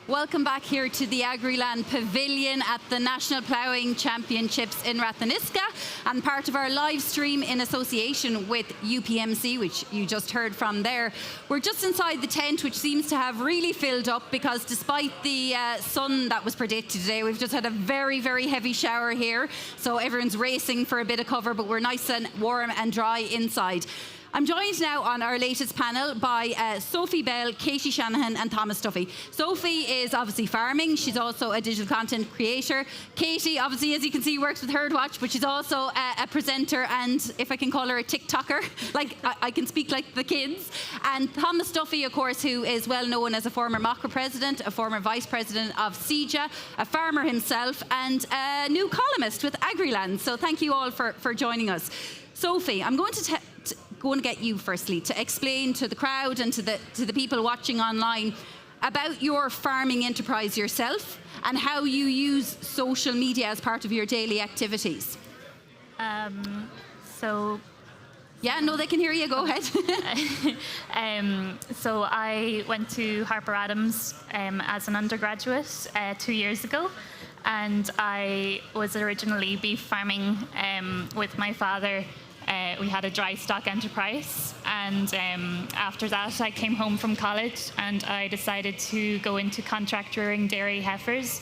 Welcome back here to the Agriland Pavilion at the National Ploughing Championships in Ratheniska, and part of our live stream in association with UPMC, which you just heard from there. We're just inside the tent, which seems to have really filled up because despite the sun that was predicted today, we've just had a very, very heavy shower here. So everyone's racing for a bit of cover, but we're nice and warm and dry inside. I'm joined now on our latest panel by Sophie Bell, Katie Shanahan and Thomas Duffy. Sophie is obviously farming. She's also a digital content creator. Katie, obviously, as you can see, works with Herdwatch, but she's also a presenter and, if I can call her, a TikToker. Like, I can speak like the kids. And Thomas Duffy, of course, who is well known as a former MACRA president, a former vice president of CEJA, a farmer himself, and a new columnist with Agriland. So thank you all for joining us. Sophie, I'm going to get you firstly to explain to the crowd and to the people watching online about your farming enterprise yourself and how you use social media as part of your daily activities. Yeah, no, they can hear you. Go ahead. So I went to Harper Adams as an undergraduate 2 years ago, and I was originally beef farming with my father. We had a dry stock enterprise, and after that I came home from college and I decided to go into contract rearing dairy heifers,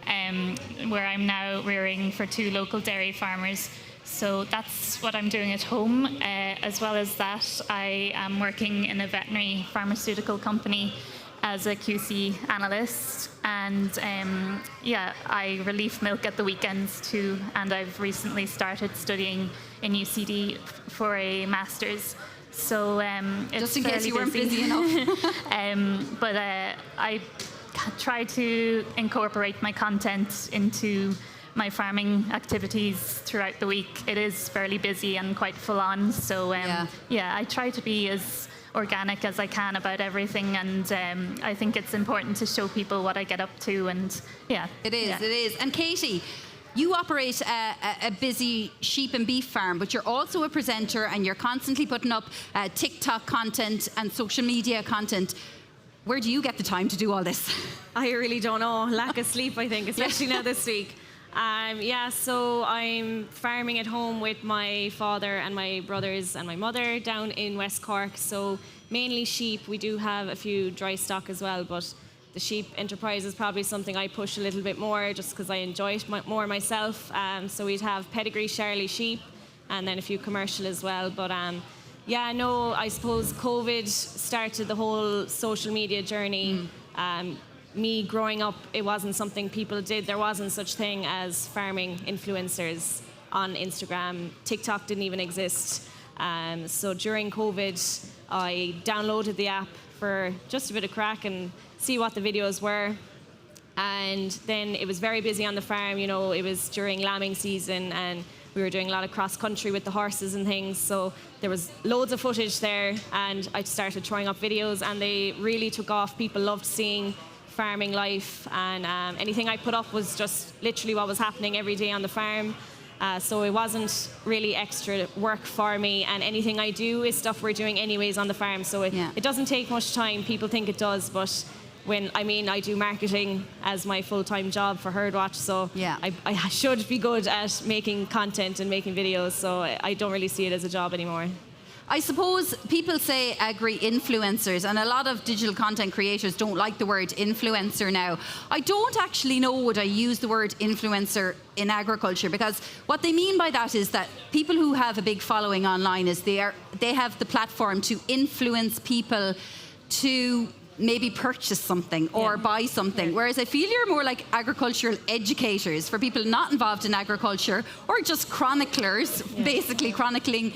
where I'm now rearing for 2 local dairy farmers. So that's what I'm doing at home. As well as that, I am working in a veterinary pharmaceutical company as a QC analyst, and yeah, I relief milk at the weekends too, and I've recently started studying in UCD for a master's. So it's just in case you weren't busy enough. But I try to incorporate my content into my farming activities throughout the week. It is fairly busy and quite full on, so yeah, I try to be as organic as I can about everything, and I think it's important to show people what I get up to, and yeah. It is. And Katie, you operate a busy sheep and beef farm, but you're also a presenter and you're constantly putting up TikTok content and social media content. Where do you get the time to do all this? I really don't know. Lack of sleep, I think, especially now this week. Yeah, so I'm farming at home with my father and my brothers and my mother down in West Cork. So mainly sheep. We do have a few dry stock as well, but the sheep enterprise is probably something I push a little bit more just because I enjoy it more myself. So we'd have pedigree Charlie sheep and then a few commercial as well. But yeah, no, I suppose COVID started the whole social media journey. Me growing up, it wasn't something people did. There wasn't such thing as farming influencers on Instagram. TikTok didn't even exist. So during COVID, I downloaded the app for just a bit of crack and see what the videos were. And then it was very busy on the farm. You know, it was during lambing season and we were doing a lot of cross country with the horses and things. So there was loads of footage there, and I started throwing up videos and they really took off. People loved seeing farming life, and anything I put up was just literally what was happening every day on the farm. So it wasn't really extra work for me, and anything I do is stuff we're doing anyways on the farm. So it doesn't take much time. People think it does, but I do marketing as my full-time job for Herdwatch, so I should be good at making content and making videos, so I don't really see it as a job anymore. I suppose people say agri-influencers, and a lot of digital content creators don't like the word influencer now. I don't actually know would I use the word influencer in agriculture, because what they mean by that is that people who have a big following online is they have the platform to influence people to maybe purchase something or buy something. Whereas I feel you're more like agricultural educators for people not involved in agriculture, or just chroniclers, basically chronicling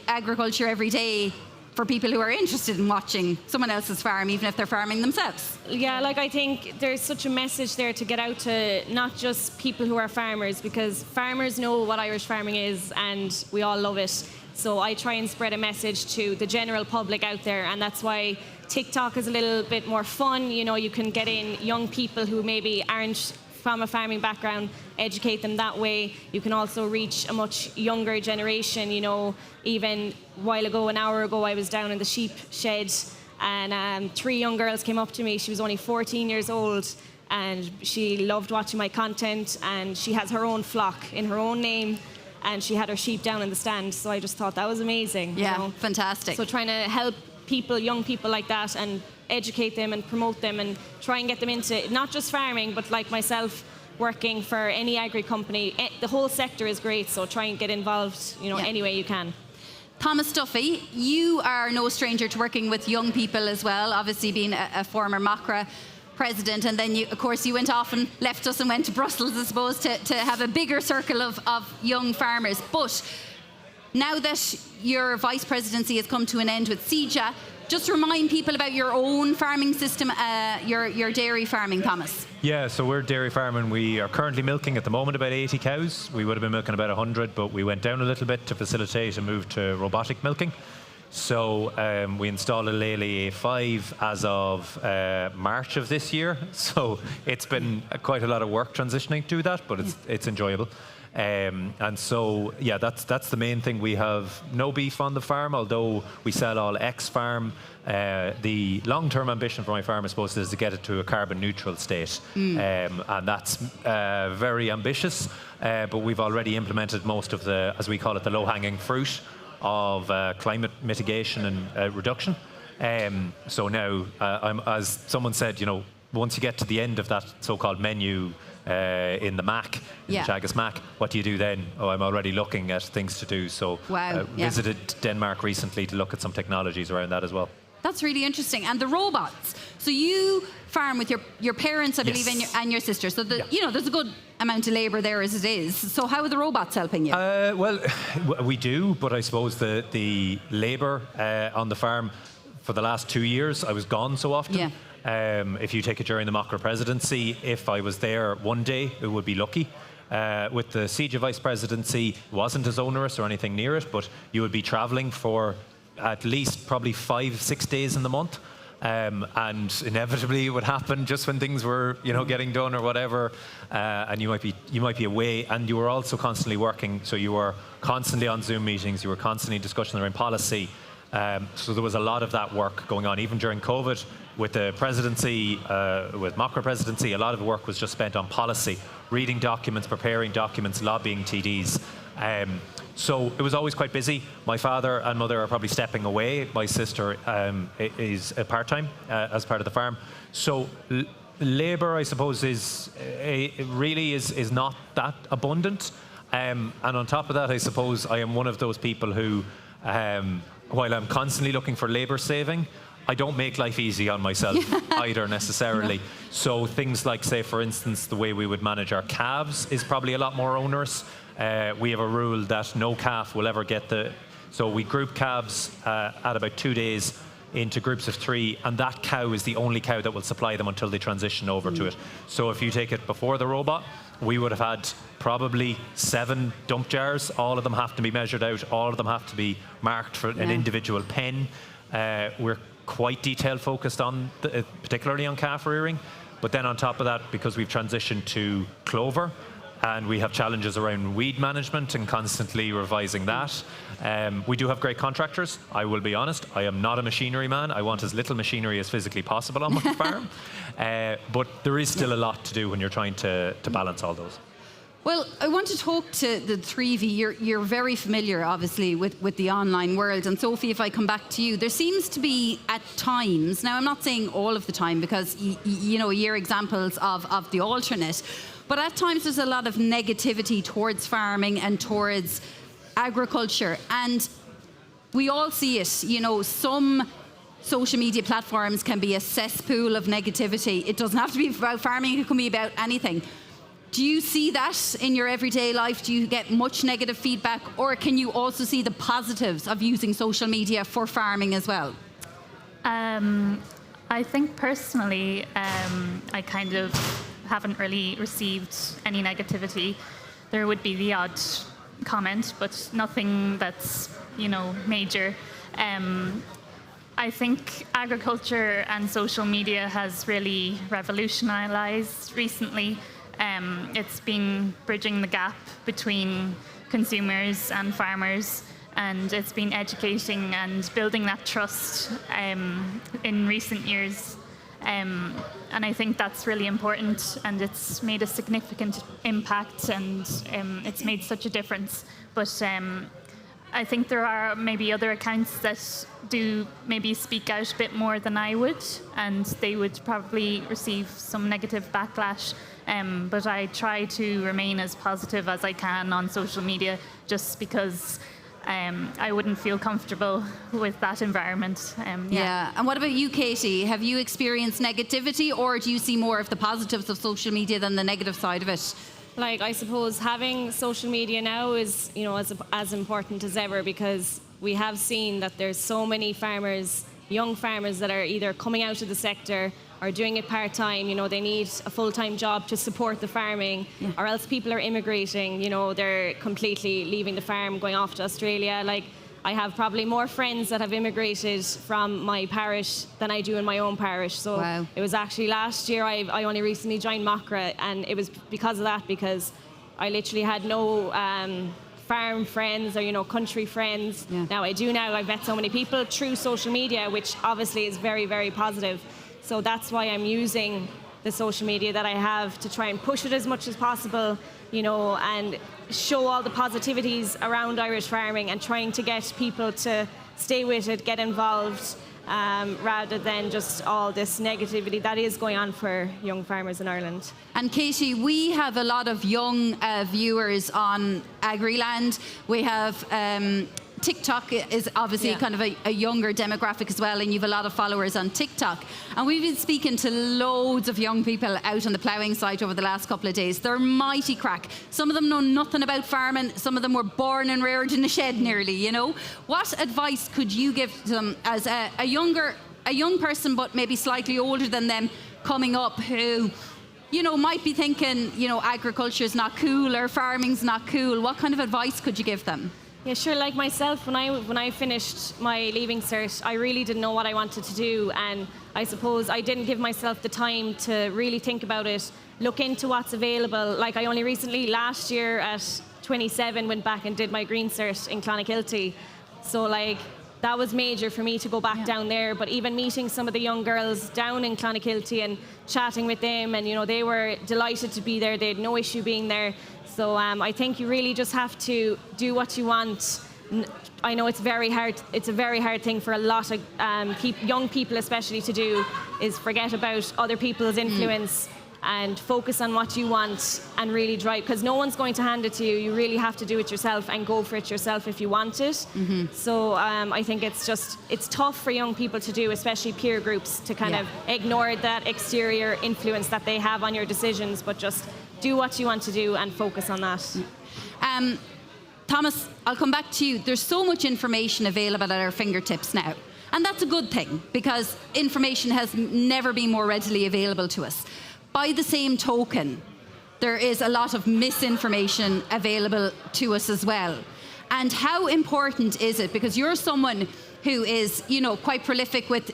agriculture every day for people who are interested in watching someone else's farm, even if they're farming themselves. Yeah, like I think there's such a message there to get out to not just people who are farmers, because farmers know what Irish farming is and we all love it. So I try and spread a message to the general public out there, and that's why TikTok is a little bit more fun. You know, you can get in young people who maybe aren't from a farming background, educate them that way. You can also reach a much younger generation. You know, even an hour ago, I was down in the sheep shed And 3 young girls came up to me. She was only 14 years old, and she loved watching my content, and she has her own flock in her own name, and she had her sheep down in the stand. So I just thought that was amazing. Yeah, you know? fantastic. So trying to help people, young people like that, and educate them and promote them and try and get them into not just farming, but like myself, working for any agri company. The whole sector is great, so try and get involved, any way you can. Thomas Duffy, you are no stranger to working with young people as well, obviously being a former MACRA president, and then you went off and left us and went to Brussels, I suppose, to have a bigger circle of young farmers. But now that your vice presidency has come to an end with CEJA, just remind people about your own farming system, your dairy farming, Thomas. Yeah, so we're dairy farming. We are currently milking at the moment about 80 cows. We would have been milking about 100, but we went down a little bit to facilitate a move to robotic milking. So we installed a Lely A5 as of March of this year. So it's been quite a lot of work transitioning to that, but it's enjoyable. And so, yeah, that's the main thing. We have no beef on the farm, although we sell all ex-farm. The long-term ambition for my farm, I suppose, is to get it to a carbon neutral state. And that's very ambitious, but we've already implemented most of the, as we call it, the low-hanging fruit of climate mitigation and reduction. So now, as someone said, once you get to the end of that so-called menu in the MAC, in the Teagasc MAC, what do you do then? Oh, I'm already looking at things to do. So visited Denmark recently to look at some technologies around that as well. That's really interesting. And the robots. So you farm with your parents, I believe, and your sister. So there's a good amount of labour there as it is. So how are the robots helping you? Well, we do, but I suppose the labour on the farm for the last 2 years, I was gone so often. Yeah. If you take it during the MACRA presidency, if I was there one day, it would be lucky. With the CEJA vice presidency, it wasn't as onerous or anything near it, but you would be travelling for at least probably 5-6 days in the month. And inevitably it would happen just when things were, getting done or whatever, and you might be away, and you were also constantly working. So you were constantly on Zoom meetings, you were constantly in discussion around policy. So there was a lot of that work going on, even during COVID. With the presidency, with MACRA presidency, a lot of the work was just spent on policy, reading documents, preparing documents, lobbying TDs. So it was always quite busy. My father and mother are probably stepping away. My sister is part-time as part of the farm. So labour, I suppose, is not that abundant. And on top of that, I suppose I am one of those people who, while I'm constantly looking for labour saving, I don't make life easy on myself either necessarily. No. So things like, say, for instance, the way we would manage our calves is probably a lot more onerous. We have a rule that no calf will ever get so we group calves at about 2 days into groups of 3, and that cow is the only cow that will supply them until they transition over to it. So if you take it before the robot, we would have had probably 7 dump jars. All of them have to be measured out. All of them have to be marked for an individual pen. We're quite detail focused on, particularly on calf rearing. But then on top of that, because we've transitioned to clover, and we have challenges around weed management and constantly revising that. We do have great contractors, I will be honest. I am not a machinery man. I want as little machinery as physically possible on my farm. But there is still a lot to do when you're trying to balance all those. Well, I want to talk to the three of you. You're very familiar, obviously, with the online world. And Sophie, if I come back to you, there seems to be at times, now I'm not saying all of the time because, you're examples of the alternate, but at times there's a lot of negativity towards farming and towards agriculture. And we all see it, some social media platforms can be a cesspool of negativity. It doesn't have to be about farming, it can be about anything. Do you see that in your everyday life? Do you get much negative feedback? Or can you also see the positives of using social media for farming as well? I think personally, I kind of haven't really received any negativity. There would be the odd comment, but nothing that's, major. I think agriculture and social media has really revolutionized recently. It's been bridging the gap between consumers and farmers. and it's been educating and building that trust in recent years. And I think that's really important, and it's made a significant impact, and it's made such a difference. But I think there are maybe other accounts that do maybe speak out a bit more than I would, and they would probably receive some negative backlash. But I try to remain as positive as I can on social media, just because I wouldn't feel comfortable with that environment. Yeah. And what about you, Katie? Have you experienced negativity, or do you see more of the positives of social media than the negative side of it? Like, I suppose having social media now is, as important as ever, because we have seen that there's so many farmers, young farmers, that are either coming out of the sector or doing it part-time. They need a full-time job to support the farming, or else people are immigrating. They're completely leaving the farm, going off to Australia. Like, I have probably more friends that have immigrated from my parish than I do in my own parish. So wow. It was actually last year, I only recently joined Macra, and it was because of that, because I literally had no farm friends or, country friends. Yeah. Now I do now. I've met so many people through social media, which obviously is very, very positive. So that's why I'm using the social media that I have to try and push it as much as possible, and show all the positivities around Irish farming, and trying to get people to stay with it, get involved, rather than just all this negativity that is going on for young farmers in Ireland. And Katie, we have a lot of young viewers on Agriland. We have TikTok is obviously kind of a younger demographic as well, and you have a lot of followers on TikTok. And we've been speaking to loads of young people out on the ploughing site over the last couple of days. They're mighty crack. Some of them know nothing about farming. Some of them were born and reared in a shed nearly, What advice could you give to them as a young person, but maybe slightly older than them, coming up, who might be thinking, agriculture is not cool or farming's not cool? What kind of advice could you give them? Yeah, sure. Like myself, when I finished my leaving cert, I really didn't know what I wanted to do, and I suppose I didn't give myself the time to really think about it, look into what's available. Like, I only recently, last year at 27, went back and did my green cert in Clonakilty. So like, that was major for me to go back down there. But even meeting some of the young girls down in Clonakilty and chatting with them, and they were delighted to be there. They had no issue being there. So I think you really just have to do what you want. I know it's very hard. It's a very hard thing for a lot of young people, especially, to do, is forget about other people's influence and focus on what you want and really drive. Because no one's going to hand it to you. You really have to do it yourself and go for it yourself if you want it. So I think it's tough for young people to do, especially peer groups, to kind of ignore that exterior influence that they have on your decisions, but just do what you want to do and focus on that. Thomas, I'll come back to you. There's so much information available at our fingertips now. And that's a good thing, because information has never been more readily available to us. By the same token, there is a lot of misinformation available to us as well. And how important is it? Because you're someone who is, quite prolific with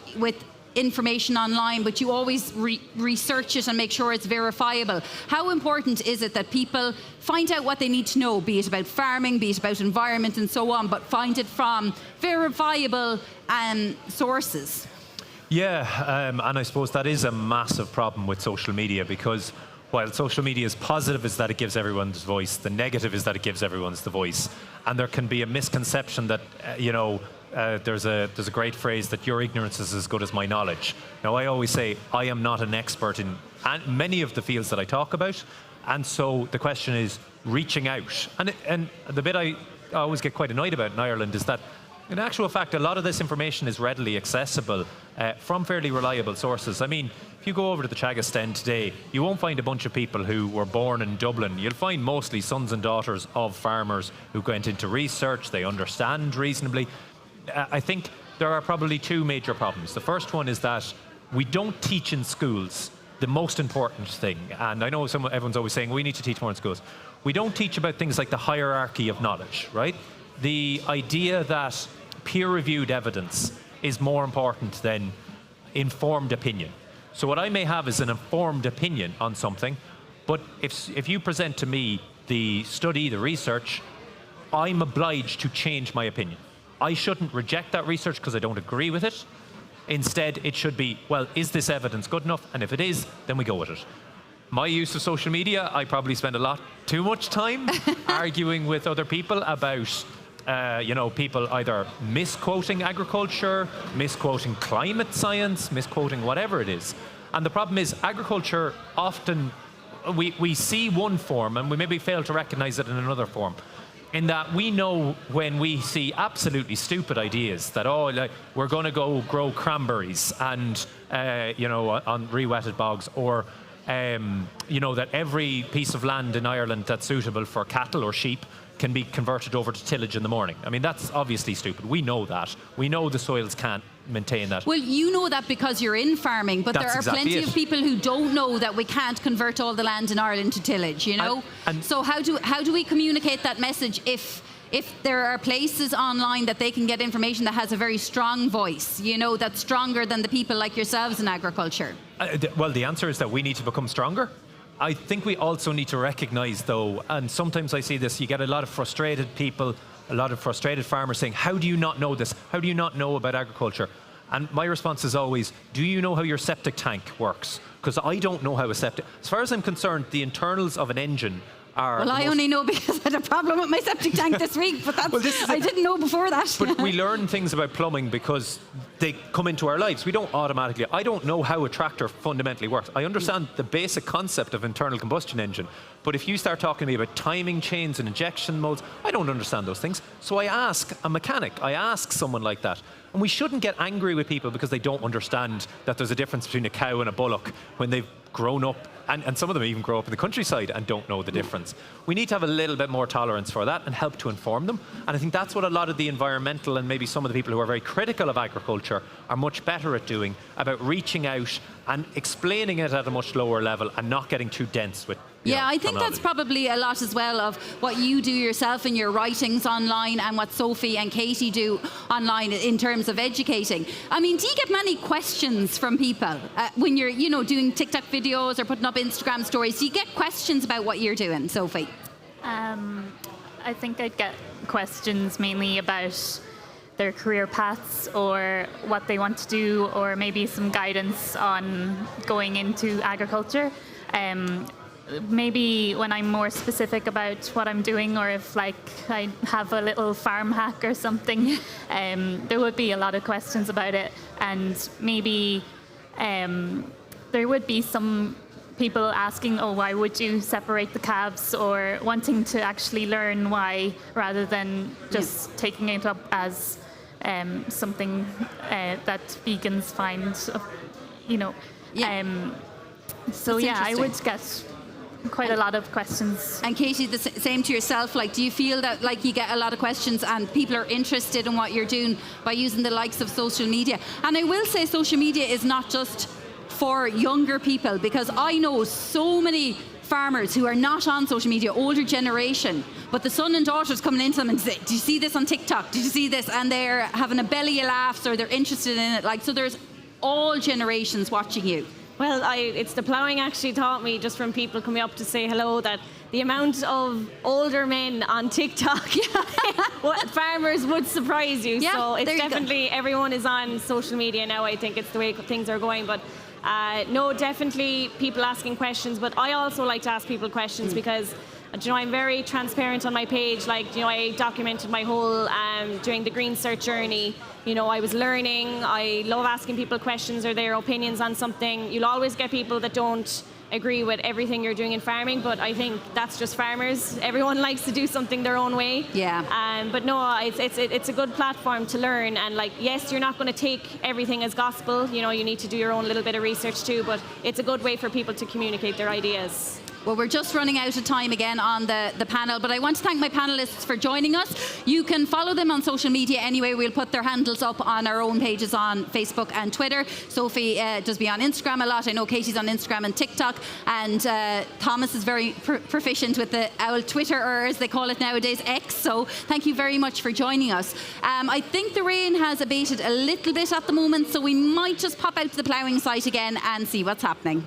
information online, but you always research it and make sure it's verifiable. How important is it that people find out what they need to know, be it about farming, be it about environment and so on, but find it from verifiable sources? Yeah, and I suppose that is a massive problem with social media, because while social media is positive, is that it gives everyone's voice, the negative is that it gives everyone's the voice. And there can be a misconception that, there's a great phrase that your ignorance is as good as my knowledge. Now, I always say I am not an expert in many of the fields that I talk about, and so the question is reaching out. And the bit I always get quite annoyed about in Ireland is that, in actual fact, a lot of this information is readily accessible from fairly reliable sources. I mean, if you go over to the Teagasc End today, you won't find a bunch of people who were born in Dublin. You'll find mostly sons and daughters of farmers who went into research, they understand reasonably. I think there are probably two major problems. The first one is that we don't teach in schools the most important thing. And I know everyone's always saying we need to teach more in schools. We don't teach about things like the hierarchy of knowledge, right? The idea that peer-reviewed evidence is more important than informed opinion. So what I may have is an informed opinion on something, but if you present to me the study, the research, I'm obliged to change my opinion. I shouldn't reject that research because I don't agree with it. Instead, it should be, well, is this evidence good enough? And if it is, then we go with it. My use of social media, I probably spend a lot too much time arguing with other people about, people either misquoting agriculture, misquoting climate science, misquoting whatever it is. And the problem is agriculture often, we see one form and we maybe fail to recognize it in another form. In that we know when we see absolutely stupid ideas that, we're going to go grow cranberries and, on re-wetted bogs, or, that every piece of land in Ireland that's suitable for cattle or sheep can be converted over to tillage in the morning. I mean, that's obviously stupid. We know that. We know the soils can't maintain that. Well, you know that because you're in farming, but there are plenty of people who don't know that we can't convert all the land in Ireland to tillage, And so how do we communicate that message if there are places online that they can get information that has a very strong voice, that's stronger than the people like yourselves in agriculture? Well, the answer is that we need to become stronger. I think we also need to recognize, though, and sometimes I see this, you get a lot of frustrated people, a lot of frustrated farmers saying, how do you not know this? How do you not know about agriculture? And my response is always, do you know how your septic tank works? Because I don't know how a septic... As far as I'm concerned, the internals of an engine are... Well, I only know because I had a problem with my septic tank this week, but that's, I didn't know before that. But we learn things about plumbing because they come into our lives. We don't automatically... I don't know how a tractor fundamentally works. I understand the basic concept of internal combustion engine, but if you start talking to me about timing chains and injection modes, I don't understand those things. So I ask a mechanic, I ask someone like that. And we shouldn't get angry with people because they don't understand that there's a difference between a cow and a bullock when they've grown up, and some of them even grow up in the countryside and don't know the difference. We need to have a little bit more tolerance for that and help to inform them. And I think that's what a lot of the environmental and maybe some of the people who are very critical of agriculture are much better at doing, about reaching out and explaining it at a much lower level and not getting too dense with I think that's probably a lot as well of what you do yourself in your writings online and what Sophie and Katie do online in terms of educating. I mean, do you get many questions from people when you're, doing TikTok videos or putting up Instagram stories? Do you get questions about what you're doing, Sophie? I think I'd get questions mainly about their career paths or what they want to do, or maybe some guidance on going into agriculture. Maybe when I'm more specific about what I'm doing, or if I have a little farm hack or something, there would be a lot of questions about it. And maybe there would be some people asking, why would you separate the calves, or wanting to actually learn why, rather than just taking it up as something that vegans find, So I would get quite a lot of questions. And Katie, the same to yourself. Like, do you feel that you get a lot of questions and people are interested in what you're doing by using the likes of social media? And I will say social media is not just for younger people, because I know so many farmers who are not on social media, older generation, but the son and daughter's coming into them and say, "Did you see this on TikTok? Did you see this?" And they're having a belly of laughs, or they're interested in it. So there's all generations watching you. Well, it's the ploughing actually taught me, just from people coming up to say hello, that the amount of older men on TikTok, what farmers would surprise you. So it's definitely, everyone is on social media now. I think it's the way things are going. But no, definitely people asking questions. But I also like to ask people questions because, I'm very transparent on my page. I documented my whole during the Green Cert journey. I was learning. I love asking people questions or their opinions on something. You'll always get people that don't agree with everything you're doing in farming, but I think that's just farmers. Everyone likes to do something their own way. Yeah. But no, it's a good platform to learn. And yes, you're not going to take everything as gospel. You need to do your own little bit of research too. But it's a good way for people to communicate their ideas. Well, we're just running out of time again on the panel, but I want to thank my panelists for joining us. You can follow them on social media anyway. We'll put their handles up on our own pages on Facebook and Twitter. Sophie does be on Instagram a lot. I know Katie's on Instagram and TikTok, and Thomas is very proficient with the old Twitter, or as they call it nowadays, X. So thank you very much for joining us. I think the rain has abated a little bit at the moment, so we might just pop out to the ploughing site again and see what's happening.